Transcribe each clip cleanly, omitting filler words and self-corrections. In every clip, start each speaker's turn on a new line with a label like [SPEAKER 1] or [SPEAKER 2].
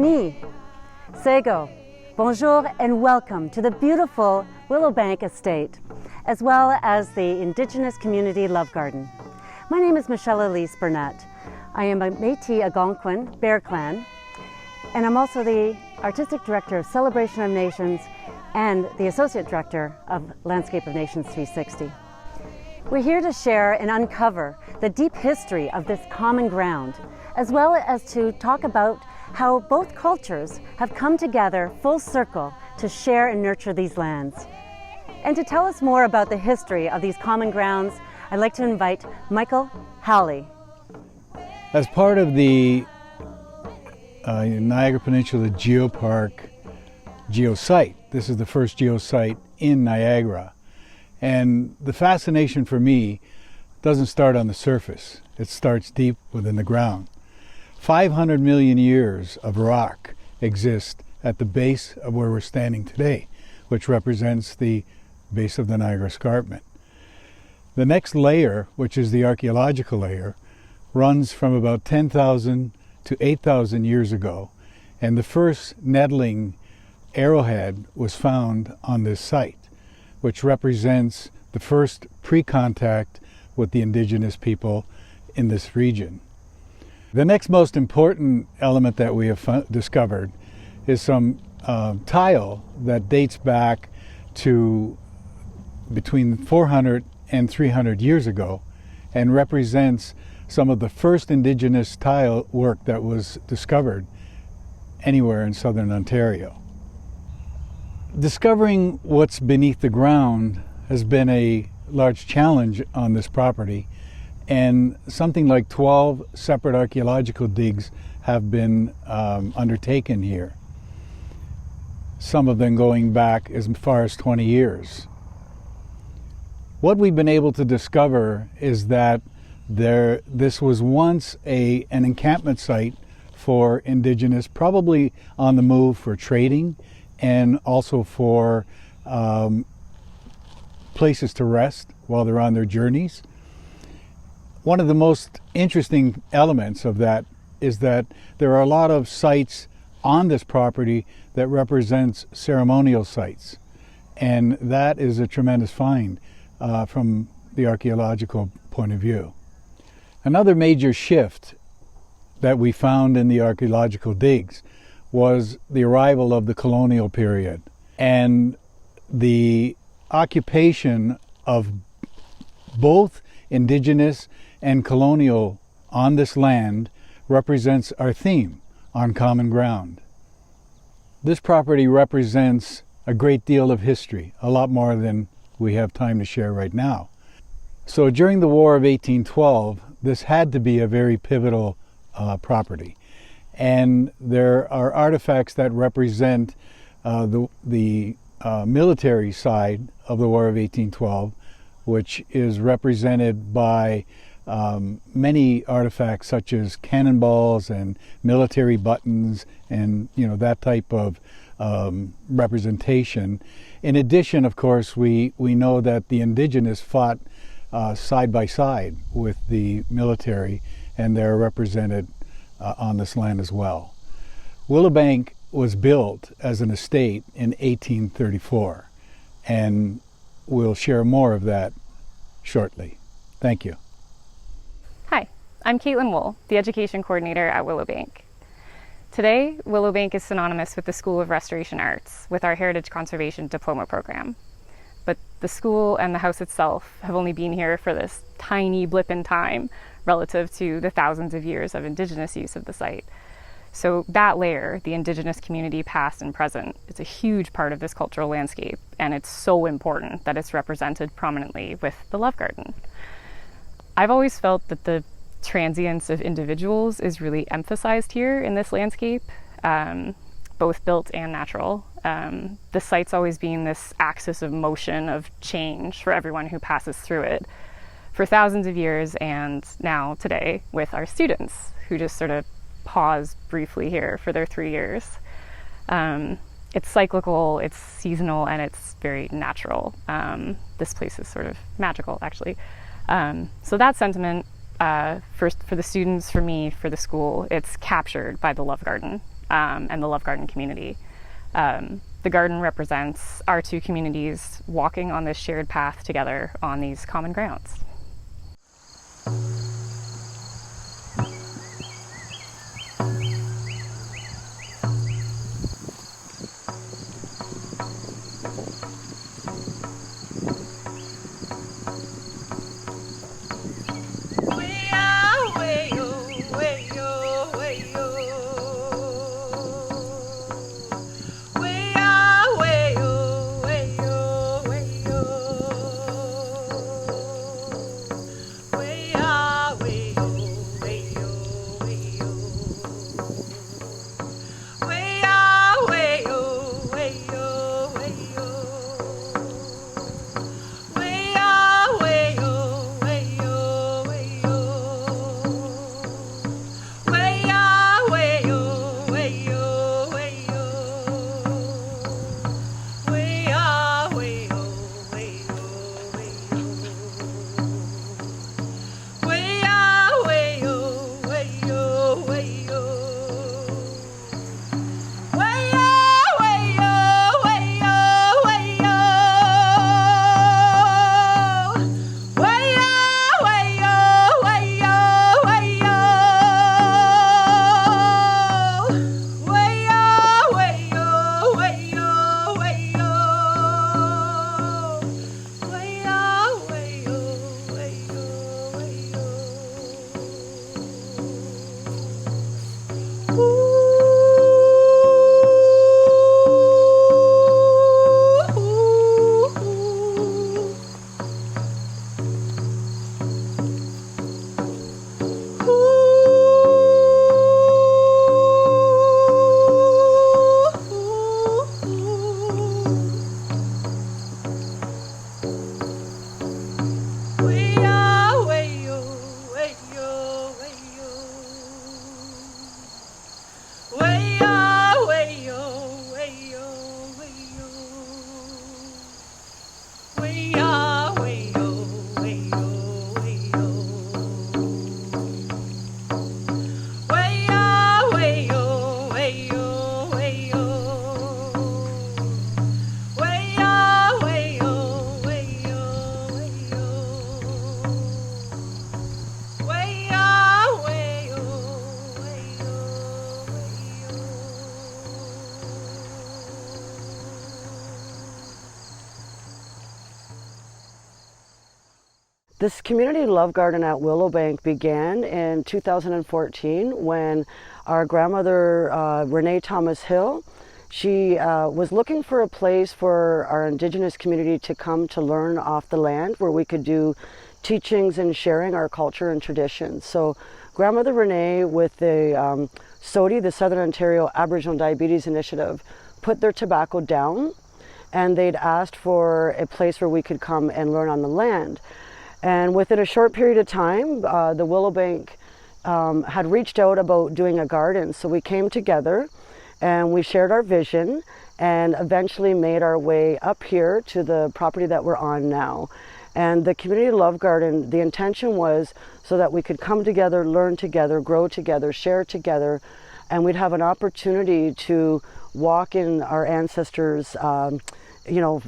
[SPEAKER 1] Ani, Sego, bonjour and welcome to the beautiful Willowbank estate, as well as the Indigenous Community Love Garden. My name is Michelle Elise Burnett. I am a Métis Algonquin Bear Clan, and I'm also the Artistic Director of Celebration of Nations and the Associate Director of Landscape of Nations 360. We're here to share and uncover the deep history of this common ground, as well as to talk about how both cultures have come together full circle to share and nurture these lands. And to tell us more about the history of these common grounds, I'd like to invite Michael Halley.
[SPEAKER 2] As part of the Niagara Peninsula Geopark geosite, this is the first geosite in Niagara. And the fascination for me doesn't start on the surface. It starts deep within the ground. 500 million years of rock exist at the base of where we're standing today, which represents the base of the Niagara Escarpment. The next layer, which is the archaeological layer, runs from about 10,000 to 8,000 years ago, and the first nettling arrowhead was found on this site, which represents the first pre-contact with the indigenous people in this region. The next most important element that we have discovered is some tile that dates back to between 400 and 300 years ago and represents some of the first indigenous tile work that was discovered anywhere in southern Ontario. Discovering what's beneath the ground has been a large challenge on this property, and something like 12 separate archaeological digs have been undertaken here, some of them going back as far as 20 years. What we've been able to discover is that this was once an encampment site for Indigenous, probably on the move for trading and also for places to rest while they're on their journeys. One of the most interesting elements of that is that there are a lot of sites on this property that represents ceremonial sites, and that is a tremendous find from the archaeological point of view. Another major shift that we found in the archaeological digs was the arrival of the colonial period, and the occupation of both Indigenous and colonial on this land represents our theme on common ground. This property represents a great deal of history, a lot more than we have time to share right now. So during the War of 1812, this had to be a very pivotal property. And there are artifacts that represent the military side of the War of 1812, which is represented by many artifacts such as cannonballs and military buttons and that type of representation. In addition, of course, we know that the Indigenous fought side by side with the military, and they're represented on this land as well. Willowbank was built as an estate in 1834, and we'll share more of that shortly. Thank you.
[SPEAKER 3] Hi, I'm Caitlin Wool, the Education Coordinator at Willowbank. Today, Willowbank is synonymous with the School of Restoration Arts with our Heritage Conservation Diploma program. But the school and the house itself have only been here for this tiny blip in time relative to the thousands of years of Indigenous use of the site. So that layer, the Indigenous community past and present, is a huge part of this cultural landscape, and it's so important that it's represented prominently with the Love Garden. I've always felt that the transience of individuals is really emphasized here in this landscape, both built and natural. The site's always been this axis of motion, of change for everyone who passes through it for thousands of years, and now today with our students who just sort of pause briefly here for their 3 years. It's cyclical, it's seasonal, and it's very natural. This place is sort of magical, actually. So that sentiment, first for the students, for me, for the school, it's captured by the Love Garden. and the Love Garden community. The garden represents our two communities walking on this shared path together on these common grounds.
[SPEAKER 4] This community love garden at Willowbank began in 2014 when our grandmother, Renee Thomas Hill, she was looking for a place for our Indigenous community to come to learn off the land where we could do teachings and sharing our culture and traditions. So Grandmother Renee with the SODI, the Southern Ontario Aboriginal Diabetes Initiative, put their tobacco down, and they'd asked for a place where we could come and learn on the land. And within a short period of time, the Willowbank had reached out about doing a garden. So we came together and we shared our vision and eventually made our way up here to the property that we're on now. And the Community Love Garden, the intention was so that we could come together, learn together, grow together, share together, and we'd have an opportunity to walk in our ancestors'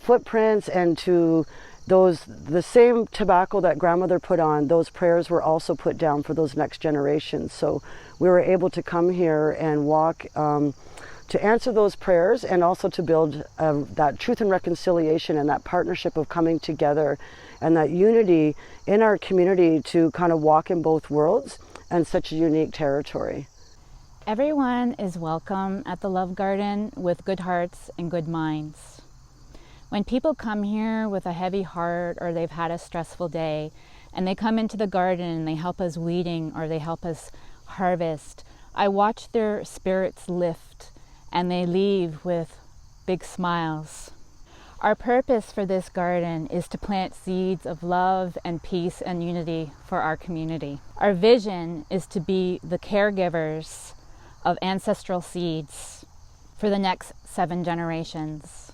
[SPEAKER 4] footprints, and to the same tobacco that grandmother put on, those prayers were also put down for those next generations. So we were able to come here and walk to answer those prayers, and also to build that truth and reconciliation and that partnership of coming together and that unity in our community to kind of walk in both worlds and such a unique territory.
[SPEAKER 5] Everyone is welcome at the Love Garden with good hearts and good minds. When people come here with a heavy heart or they've had a stressful day and they come into the garden and they help us weeding or they help us harvest, I watch their spirits lift and they leave with big smiles. Our purpose for this garden is to plant seeds of love and peace and unity for our community. Our vision is to be the caregivers of ancestral seeds for the next 7 generations.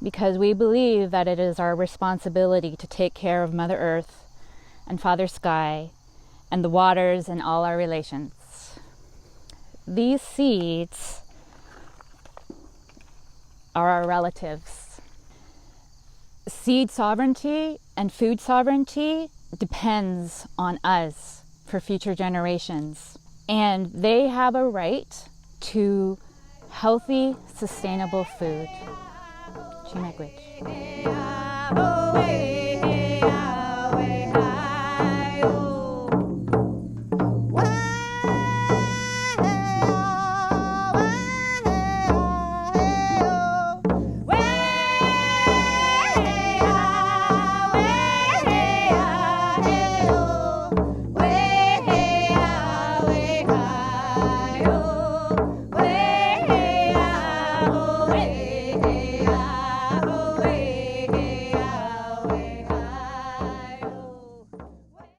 [SPEAKER 5] Because we believe that it is our responsibility to take care of Mother Earth and Father Sky and the waters and all our relations. these seeds are our relatives. Seed sovereignty and food sovereignty depends on us for future generations. And they have a right to healthy, sustainable food. Chimegwich.